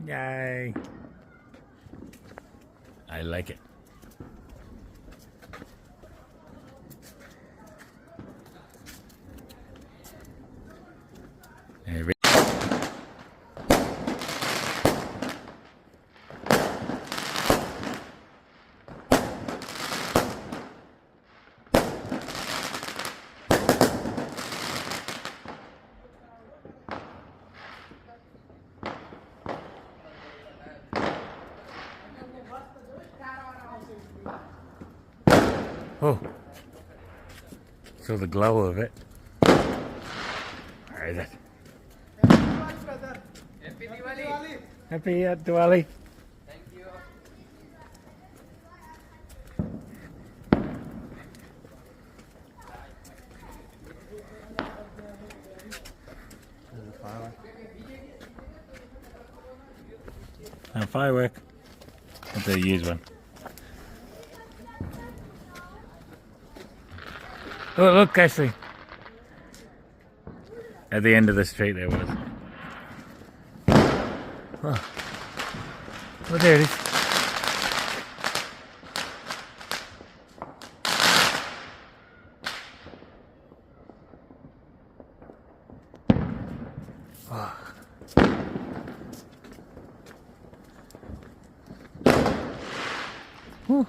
Yay. I like it. There we Oh, so the glow of it. Where is it? Happy Diwali! Happy Diwali. Thank you. A firework. I'll do use one. Oh, look, Ashley. At the end of the street there was. Oh, oh there it is. Oh. Whew.